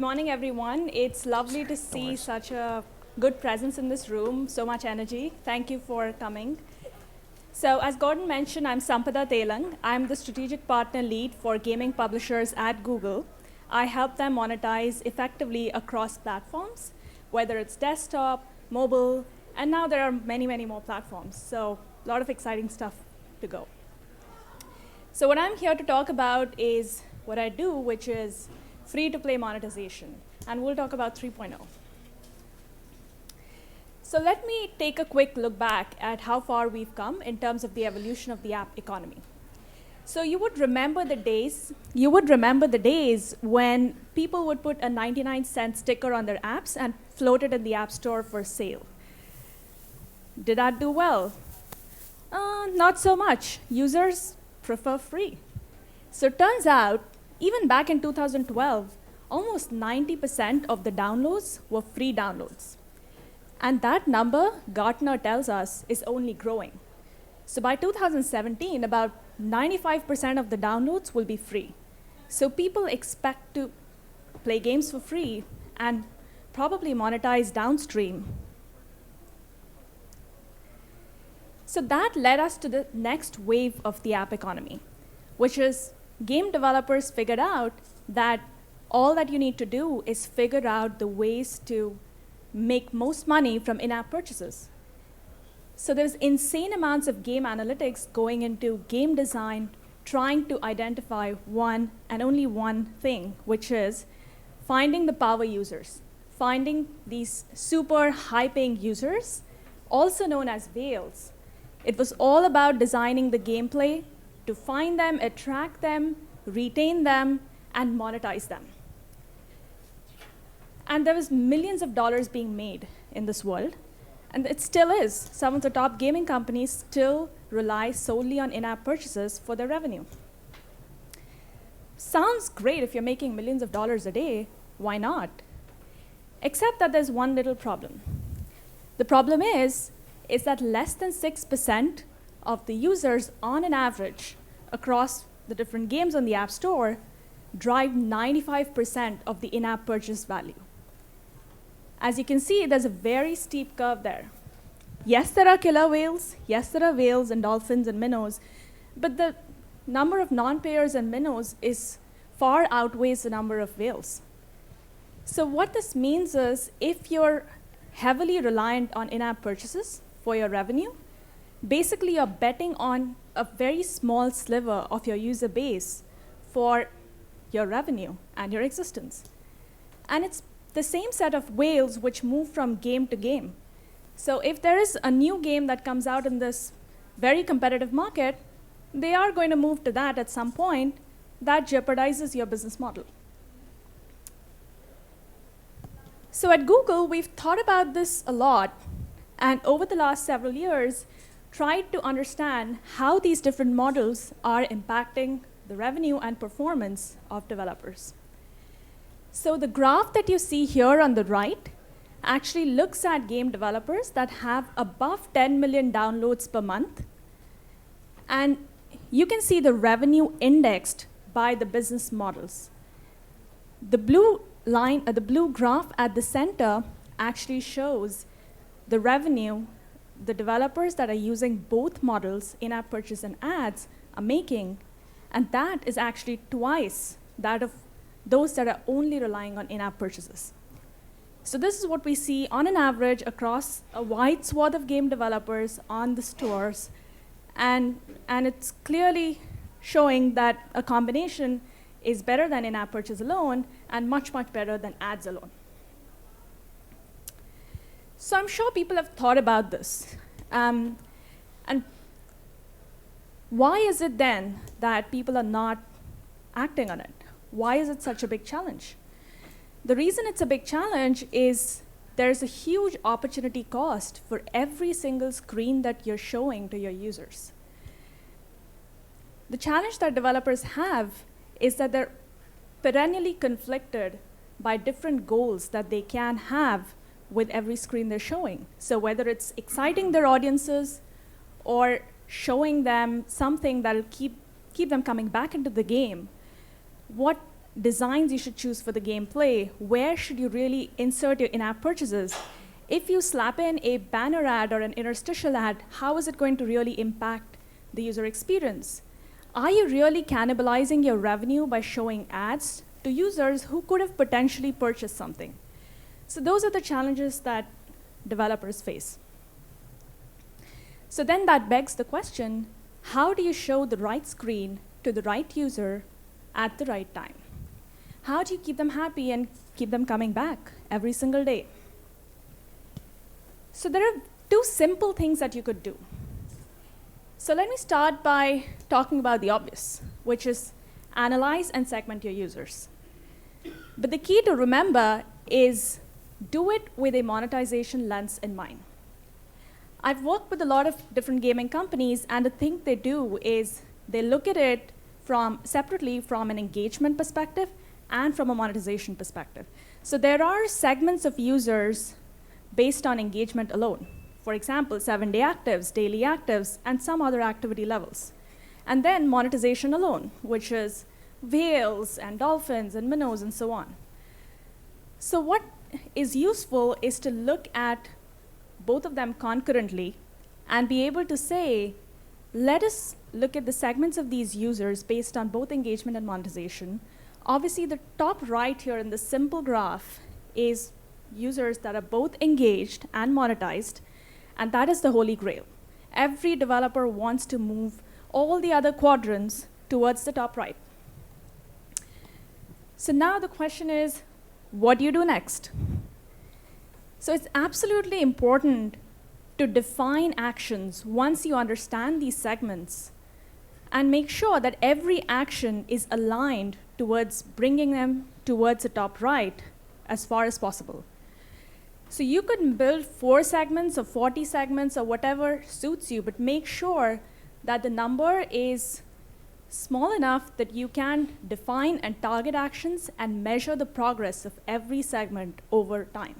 morning, everyone. It's lovely to see such a good presence in this room, so much energy. Thank you for coming. So as Gordon mentioned, I'm Sampada TELANG. I'm the strategic partner lead for gaming publishers at Google. I help them monetize effectively across platforms, whether it's desktop, mobile, and now there are many, many more platforms. So a lot of exciting stuff to go. So what I'm here to talk about is what I do, which is free-to-play monetization. And we'll talk about 3.0. So let me take a quick look back at how far we've come in terms of the evolution of the app economy. So you would remember the days when people would put a 99-cent sticker on their apps and float it in the App Store for sale. Did that do well? Not so much. Users prefer free. So it turns out, even back in 2012, almost 90% of the downloads were free downloads. And that number, Gartner tells us, is only growing. So by 2017, about 95% of the downloads will be free. So people expect to play games for free and probably monetize downstream. So that led us to the next wave of the app economy, which is game developers figured out that all that you need to do is figure out the ways to make most money from in-app purchases. So there's insane amounts of game analytics going into game design, trying to identify one and only one thing, which is finding the power users, finding these super high-paying users, also known as whales. It was all about designing the gameplay to find them, attract them, retain them, and monetize them. And there was millions of dollars being made in this world. And it still is. Some of the top gaming companies still rely solely on in-app purchases for their revenue. Sounds great if you're making millions of dollars a day. Why not? Except that there's one little problem. The problem is that less than 6% of the users on an average across the different games on the App Store drive 95% of the in-app purchase value. As you can see, there's a very steep curve there. Yes, there are killer whales. Yes, there are whales and dolphins and minnows. But the number of non-payers and minnows far outweighs the number of whales. So what this means is if you're heavily reliant on in-app purchases for your revenue, basically you're betting on a very small sliver of your user base for your revenue and your existence. And it's the same set of whales which move from game to game. So if there is a new game that comes out in this very competitive market, they are going to move to that at some point. That jeopardizes your business model. So at Google, we've thought about this a lot, and over the last several years, tried to understand how these different models are impacting the revenue and performance of developers. So the graph that you see here on the right actually looks at game developers that have above 10 million downloads per month. And you can see the revenue indexed by the business models. The blue line, the blue graph at the center actually shows the revenue the developers that are using both models, in-app purchase and ads, are making. And that is actually twice that of those that are only relying on in-app purchases. So this is what we see on an average across a wide swath of game developers on the stores. And it's clearly showing that a combination is better than in-app purchase alone and much, much better than ads alone. So I'm sure people have thought about this. And why is it then that people are not acting on it? Why is it such a big challenge? The reason it's a big challenge is there's a huge opportunity cost for every single screen that you're showing to your users. The challenge that developers have is that they're perennially conflicted by different goals that they can have with every screen they're showing. So whether it's exciting their audiences or showing them something that'll keep them coming back into the game, what designs you should choose for the gameplay, where should you really insert your in-app purchases. If you slap in a banner ad or an interstitial ad, how is it going to really impact the user experience? Are you really cannibalizing your revenue by showing ads to users who could have potentially purchased something? So those are the challenges that developers face. So then that begs the question, how do you show the right screen to the right user at the right time? How do you keep them happy and keep them coming back every single day? So there are two simple things that you could do. So let me start by talking about the obvious, which is analyze and segment your users. But the key to remember is do it with a monetization lens in mind. I've worked with a lot of different gaming companies, and the thing they do is they look at it separately from an engagement perspective and from a monetization perspective. So there are segments of users based on engagement alone. For example, 7-day actives, daily actives, and some other activity levels. And then monetization alone, which is whales and dolphins and minnows and so on. So what is useful is to look at both of them concurrently and be able to say, let us look at the segments of these users based on both engagement and monetization. Obviously, the top right here in the simple graph is users that are both engaged and monetized, and that is the holy grail. Every developer wants to move all the other quadrants towards the top right. So now the question is, what do you do next? So it's absolutely important to define actions once you understand these segments and make sure that every action is aligned towards bringing them towards the top right as far as possible. So you could build 4 segments or 40 segments or whatever suits you, but make sure that the number is small enough that you can define and target actions and measure the progress of every segment over time.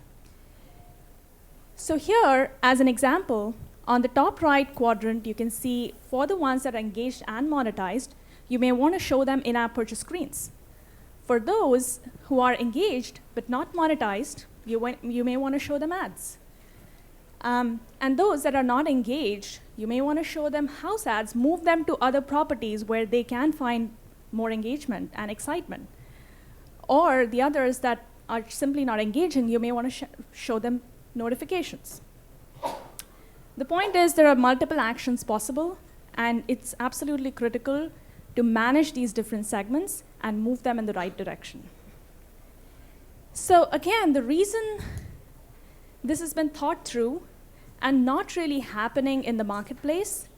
So here, as an example, on the top right quadrant, you can see for the ones that are engaged and monetized, you may want to show them in-app purchase screens. For those who are engaged but not monetized, you may want to show them ads. And those that are not engaged, you may want to show them house ads, move them to other properties where they can find more engagement and excitement. Or the others that are simply not engaging, you may want to show them notifications. The point is there are multiple actions possible, and it's absolutely critical to manage these different segments and move them in the right direction. So again, the reason this has been thought through and not really happening in the marketplace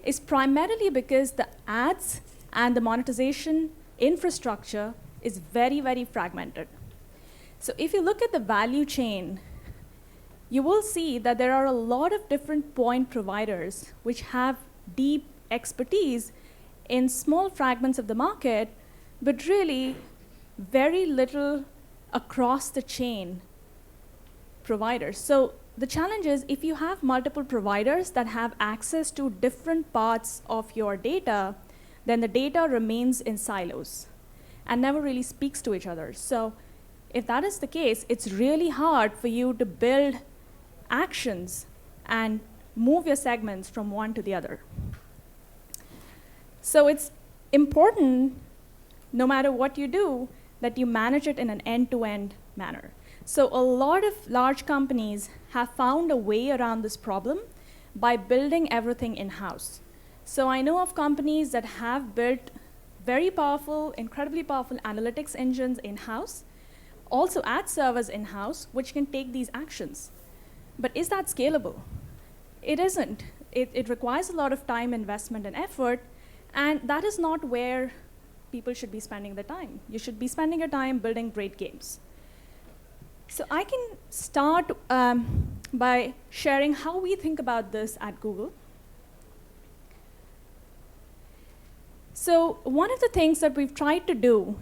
is primarily because the ads and the monetization infrastructure is very, very fragmented. So if you look at the value chain, you will see that there are a lot of different point providers which have deep expertise in small fragments of the market, but really very little across the chain providers. So the challenge is if you have multiple providers that have access to different parts of your data, then the data remains in silos and never really speaks to each other. So if that is the case, it's really hard for you to build actions and move your segments from one to the other. So it's important, no matter what you do, that you manage it in an end-to-end manner. So a lot of large companies have found a way around this problem by building everything in-house. So I know of companies that have built very powerful, incredibly powerful analytics engines in-house, also ad servers in-house, which can take these actions. But is that scalable? It isn't. It requires a lot of time, investment, and effort, and that is not where people should be spending their time. You should be spending your time building great games. So I can start by sharing how we think about this at Google. So one of the things that we've tried to do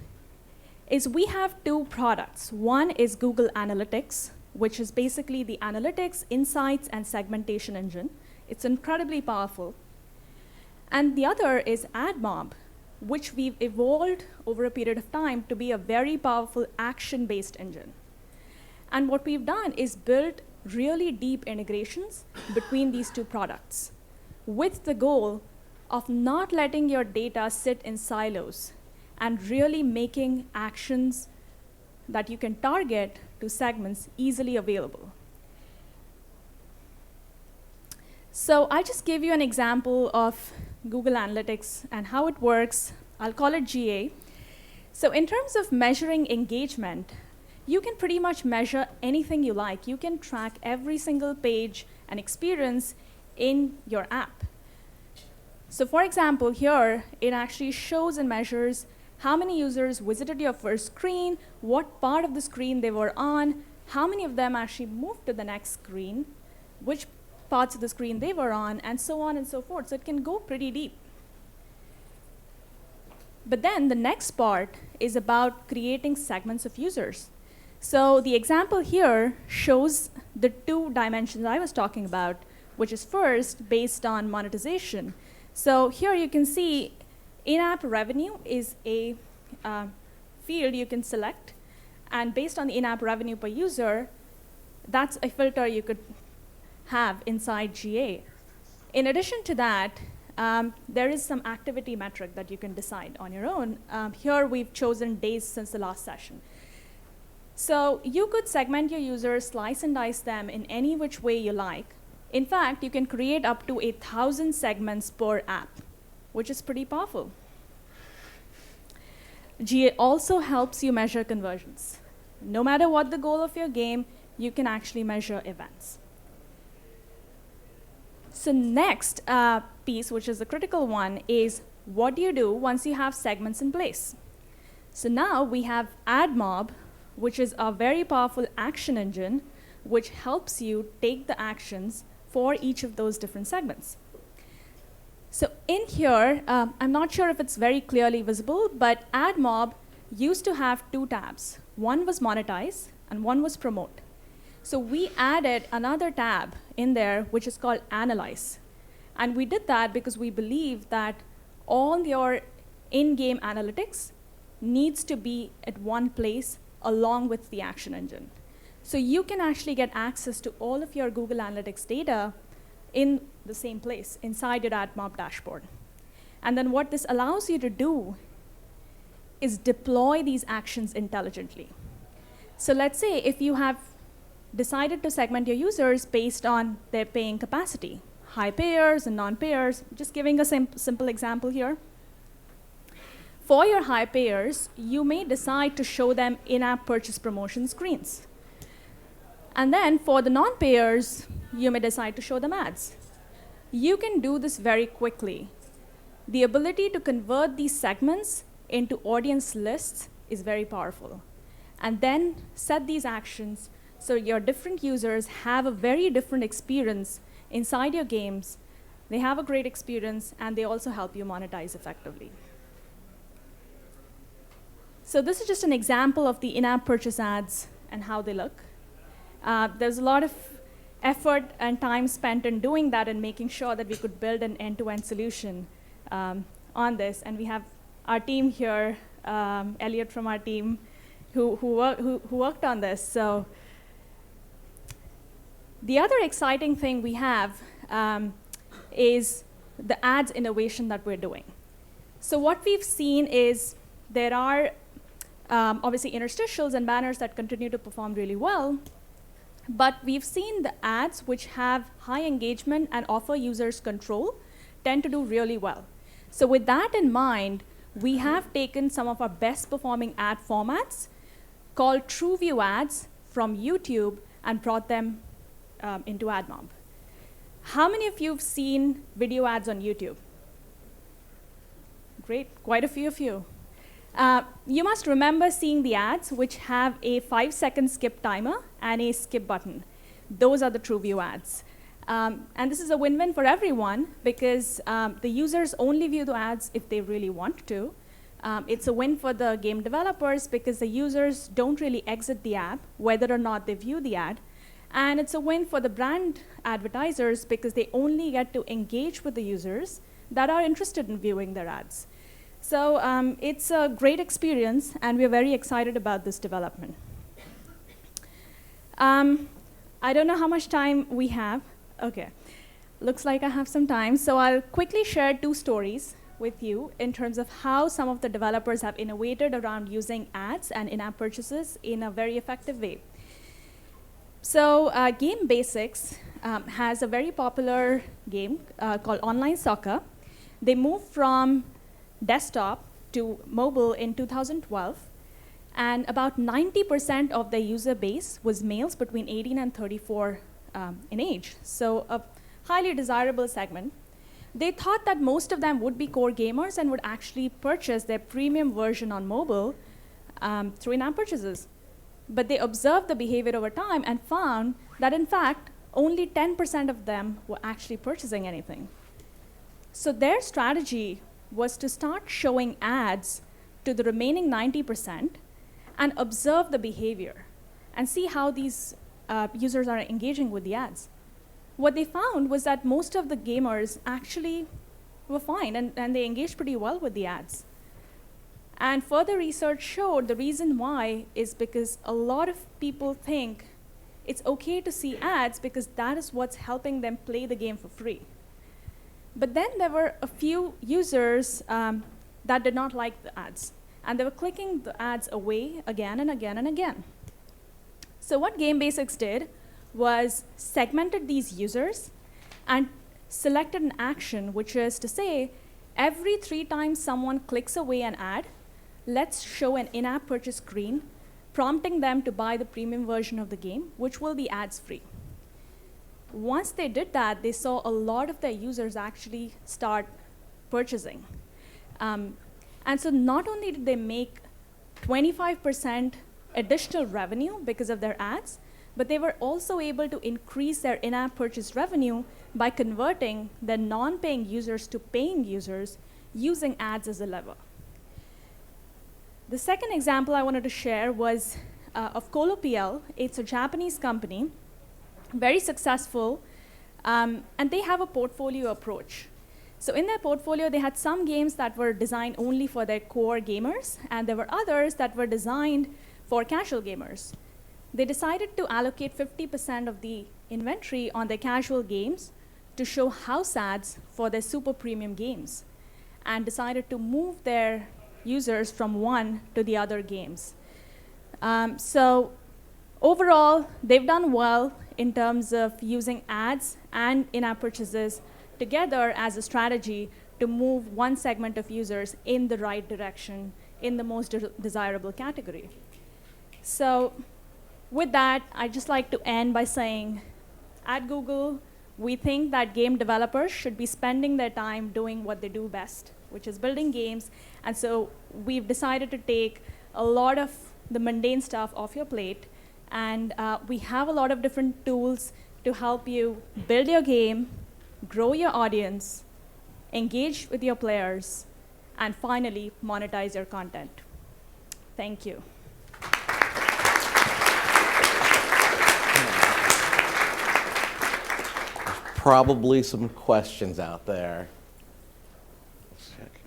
is we have 2 products. One is Google Analytics, which is basically the analytics, insights, and segmentation engine. It's incredibly powerful. And the other is AdMob, which we've evolved over a period of time to be a very powerful action-based engine. And what we've done is built really deep integrations between these two products with the goal of not letting your data sit in silos and really making actions that you can target to segments easily available. So I just gave you an example of Google Analytics and how it works. I'll call it GA. So in terms of measuring engagement, you can pretty much measure anything you like. You can track every single page and experience in your app. So for example, here, it actually shows and measures how many users visited your first screen, what part of the screen they were on, how many of them actually moved to the next screen, which parts of the screen they were on, and so on and so forth. So it can go pretty deep. But then the next part is about creating segments of users. So the example here shows the two dimensions I was talking about, which is first based on monetization. So here you can see in-app revenue is a field you can select. And based on the in-app revenue per user, that's a filter you could have inside GA. In addition to that, there is some activity metric that you can decide on your own. Here we've chosen days since the last session. So you could segment your users, slice and dice them in any which way you like. In fact, you can create up to 1,000 segments per app, which is pretty powerful. GA also helps you measure conversions. No matter what the goal of your game, you can actually measure events. So next piece, which is the critical one, is what do you do once you have segments in place? So now we have AdMob, which is a very powerful action engine, which helps you take the actions for each of those different segments. So in here, I'm not sure if it's very clearly visible, but AdMob used to have two tabs. One was Monetize, and one was Promote. So we added another tab in there, which is called Analyze. And we did that because we believe that all your in-game analytics needs to be at one place along with the action engine. So you can actually get access to all of your Google Analytics data in the same place, inside your AdMob dashboard. And then what this allows you to do is deploy these actions intelligently. So let's say if you have decided to segment your users based on their paying capacity, high payers and non-payers, just giving a simple example here. For your high payers, you may decide to show them in-app purchase promotion screens. And then for the non-payers, you may decide to show them ads. You can do this very quickly. The ability to convert these segments into audience lists is very powerful. And then set these actions so your different users have a very different experience inside your games. They have a great experience, and they also help you monetize effectively. So this is just an example of the in-app purchase ads and how they look. There's a lot of effort and time spent in doing that and making sure that we could build an end-to-end solution on this. And we have our team here, Elliot from our team, who worked on this. So the other exciting thing we have is the ads innovation that we're doing. So what we've seen is there are obviously interstitials and banners that continue to perform really well. But we've seen the ads which have high engagement and offer users control tend to do really well. So with that in mind, we have taken some of our best performing ad formats called TrueView ads from YouTube and brought them into AdMob. How many of you have seen video ads on YouTube? Great, quite a few of you. You must remember seeing the ads which have a 5-second skip timer and a skip button. Those are the TrueView ads. And this is a win-win for everyone because the users only view the ads if they really want to. It's a win for the game developers because the users don't really exit the app, whether or not they view the ad. And it's a win for the brand advertisers because they only get to engage with the users that are interested in viewing their ads. So it's a great experience, and we're very excited about this development. I don't know how much time we have. OK. Looks like I have some time. So I'll quickly share 2 stories with you in terms of how some of the developers have innovated around using ads and in-app purchases in a very effective way. So Game Basics has a very popular game called Online Soccer. They moved from desktop to mobile in 2012. And about 90% of their user base was males between 18 and 34 in age. So a highly desirable segment. They thought that most of them would be core gamers and would actually purchase their premium version on mobile through in-app purchases. But they observed the behavior over time and found that, in fact, only 10% of them were actually purchasing anything. So their strategy was to start showing ads to the remaining 90% and observe the behavior and see how these users are engaging with the ads. What they found was that most of the gamers actually were fine, and they engaged pretty well with the ads. And further research showed the reason why is because a lot of people think it's OK to see ads because that is what's helping them play the game for free. But then there were a few users that did not like the ads. And they were clicking the ads away again and again and again. So what Game Basics did was segmented these users and selected an action, which is to say, every 3 times someone clicks away an ad, let's show an in-app purchase screen, prompting them to buy the premium version of the game, which will be ads-free. Once they did that, they saw a lot of their users actually start purchasing. And so not only did they make 25% additional revenue because of their ads, but they were also able to increase their in-app purchase revenue by converting their non-paying users to paying users using ads as a lever. The second example I wanted to share was of ColoPL. It's a Japanese company, very successful, and they have a portfolio approach. So in their portfolio, they had some games that were designed only for their core gamers, and there were others that were designed for casual gamers. They decided to allocate 50% of the inventory on their casual games to show house ads for their super premium games, and decided to move their users from one to the other games. So overall, they've done well in terms of using ads and in-app purchases together as a strategy to move one segment of users in the right direction in the most desirable category. So with that, I'd just like to end by saying, at Google, we think that game developers should be spending their time doing what they do best, which is building games. And so we've decided to take a lot of the mundane stuff off your plate. And we have a lot of different tools to help you build your game, grow your audience, engage with your players, and finally, monetize your content. Thank you. Probably some questions out there. Let's check.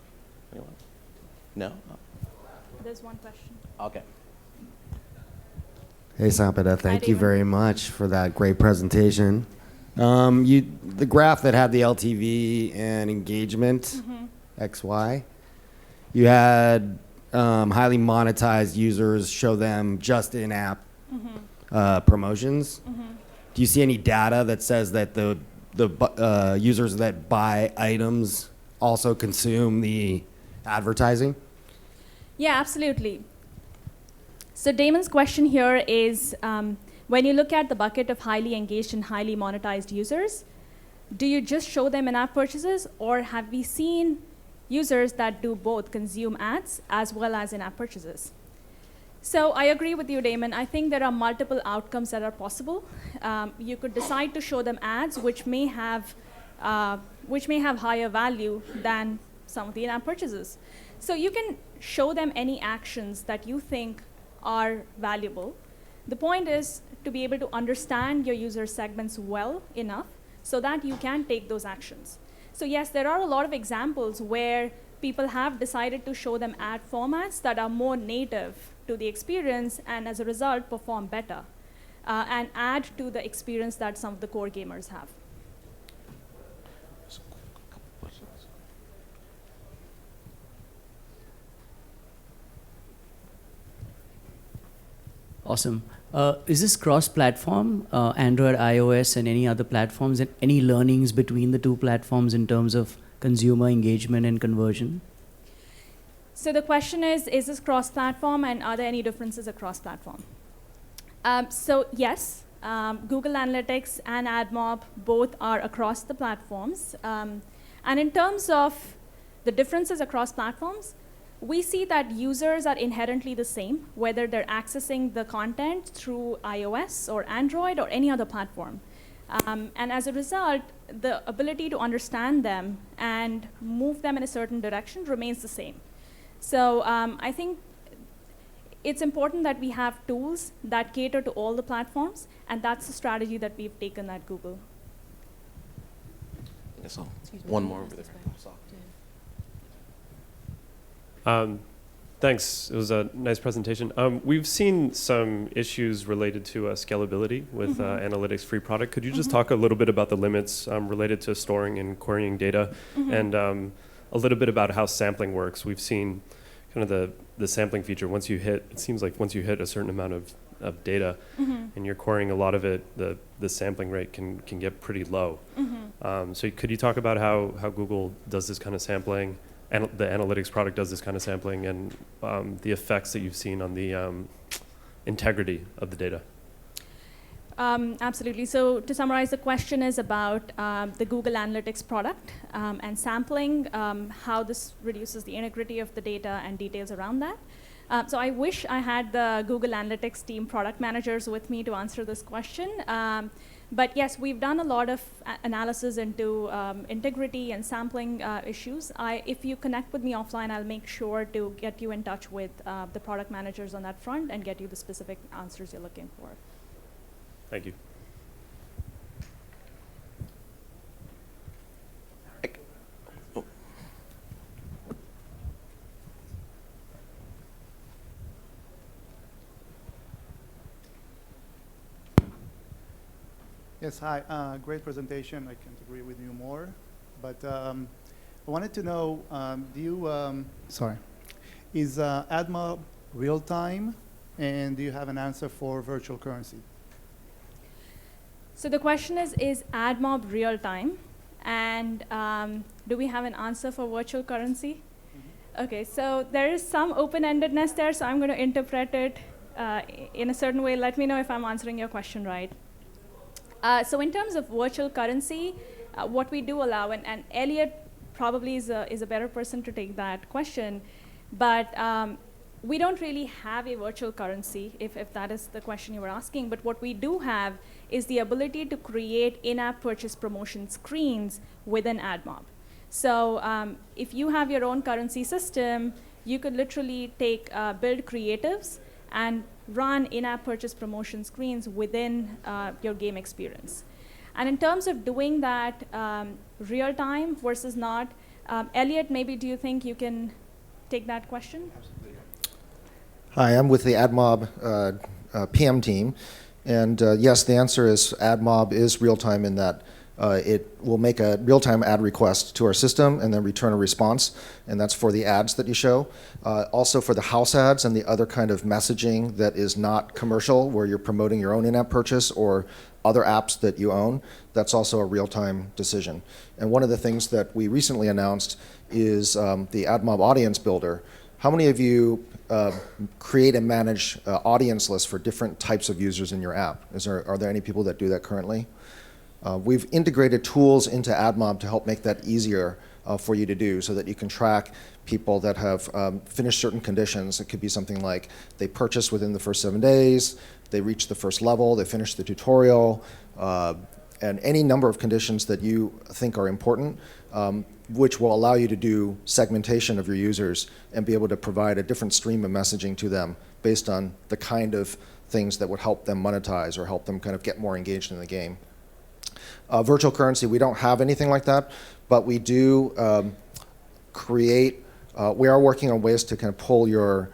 Anyone? No? There's one question. OK. Hey, Sampada, thank you very much for that great presentation. The graph that had the LTV and engagement, XY, you had highly monetized users show them just in-app promotions. Do you see any data that says that the users that buy items also consume the advertising? Yeah, absolutely. So Damon's question here is, when you look at the bucket of highly engaged and highly monetized users, do you just show them in-app purchases, or have we seen users that do both, consume ads as well as in-app purchases? So I agree with you, Damon. I think there are multiple outcomes that are possible. You could decide to show them ads, which may have higher value than some of the in-app purchases. So you can show them any actions that you think are valuable. The point is to be able to understand your user segments well enough so that you can take those actions. So yes, there are a lot of examples where people have decided to show them ad formats that are more native to the experience and as a result perform better and add to the experience that some of the core gamers have. Awesome. Is this cross-platform, Android, iOS, and any other platforms, and any learnings between the two platforms in terms of consumer engagement and conversion? So the question is this cross-platform, and are there any differences across platform? So yes, Google Analytics and AdMob both are across the platforms. And in terms of the differences across platforms, we see that users are inherently the same, whether they're accessing the content through iOS or Android or any other platform. And as a result, the ability to understand them and move them in a certain direction remains the same. So I think it's important that we have tools that cater to all the platforms, and that's the strategy that we've taken at Google. Yes, one more over there. Thanks. It was a nice presentation. We've seen some issues related to scalability with analytics free product. Could you just talk a little bit about the limits related to storing and querying data, and a little bit about how sampling works? We've seen kind of the sampling feature. Once you hit, it seems like once you hit a certain amount of data and you're querying a lot of it, the sampling rate can get pretty low. So could you talk about how Google does this kind of sampling, and the analytics product does this kind of sampling, and the effects that you've seen on the integrity of the data? Absolutely. So to summarize, the question is about the Google Analytics product and sampling, how this reduces the integrity of the data and details around that. So I wish I had the Google Analytics team product managers with me to answer this question. But yes, we've done a lot of analysis into integrity and sampling issues. If you connect with me offline, I'll make sure to get you in touch with the product managers on that front and get you the specific answers you're looking for. Thank you. Yes, hi. Great presentation. I can't agree with you more. But I wanted to know, is AdMob real-time? And do you have an answer for virtual currency? So the question is AdMob real-time? And do we have an answer for virtual currency? Okay, so there is some open-endedness there, so I'm going to interpret it in a certain way. Let me know if I'm answering your question right. So in terms of virtual currency, what we do allow, and Elliot probably is a better person to take that question, but we don't really have a virtual currency, if that is the question you were asking. But what we do have is the ability to create in-app purchase promotion screens within AdMob. So if you have your own currency system, you could literally build creatives and run in-app purchase promotion screens within your game experience. And in terms of doing that real-time versus not, Elliot, maybe do you think you can take that question? Hi, I'm with the AdMob PM team. And yes, the answer is AdMob is real-time in that it will make a real-time ad request to our system and then return a response, and that's for the ads that you show. Also for the house ads and the other kind of messaging that is not commercial, where you're promoting your own in-app purchase or other apps that you own, that's also a real-time decision. And one of the things that we recently announced is the AdMob Audience Builder. How many of you create and manage audience lists for different types of users in your app? Are there any people that do that currently? We've integrated tools into AdMob to help make that easier for you to do, so that you can track people that have finished certain conditions. It could be something like they purchased within the first 7 days, they reached the first level, they finished the tutorial, and any number of conditions that you think are important, which will allow you to do segmentation of your users and be able to provide a different stream of messaging to them based on the kind of things that would help them monetize or help them kind of get more engaged in the game. Virtual currency, we don't have anything like that, but we do create We are working on ways to kind of pull your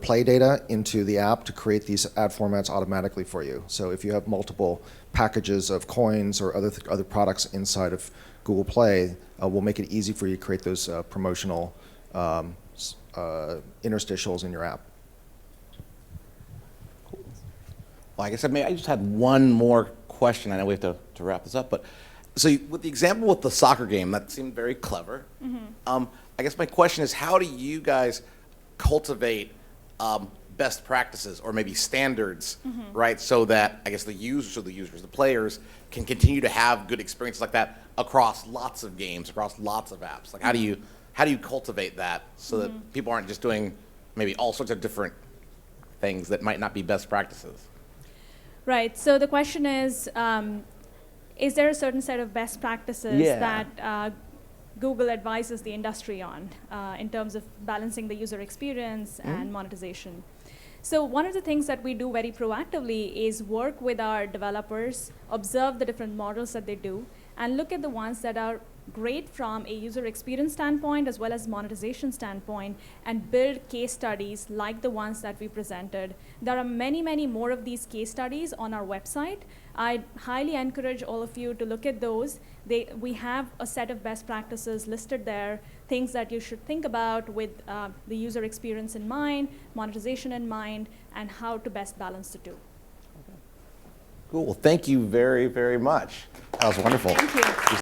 play data into the app to create these ad formats automatically for you. So if you have multiple packages of coins or other products inside of Google Play, we'll make it easy for you to create those promotional interstitials in your app. Well, I guess I just had one more question. I know we have to wrap this up, but with the example with the soccer game, that seemed very clever. I guess my question is, how do you guys cultivate best practices or maybe standards, right? So that I guess the players can continue to have good experiences like that across lots of games, across lots of apps. Like how do you cultivate that so that people aren't just doing maybe all sorts of different things that might not be best practices? Right. So the question is there a certain set of best practices that Google advises the industry on in terms of balancing the user experience and monetization? So one of the things that we do very proactively is work with our developers, observe the different models that they do, and look at the ones that are great from a user experience standpoint as well as monetization standpoint, and build case studies like the ones that we presented. There are many, many more of these case studies on our website. I highly encourage all of you to look at those. We have a set of best practices listed there, things that you should think about with the user experience in mind, monetization in mind, and how to best balance the two. Cool. Well, thank you very, very much. That was wonderful. Thank you.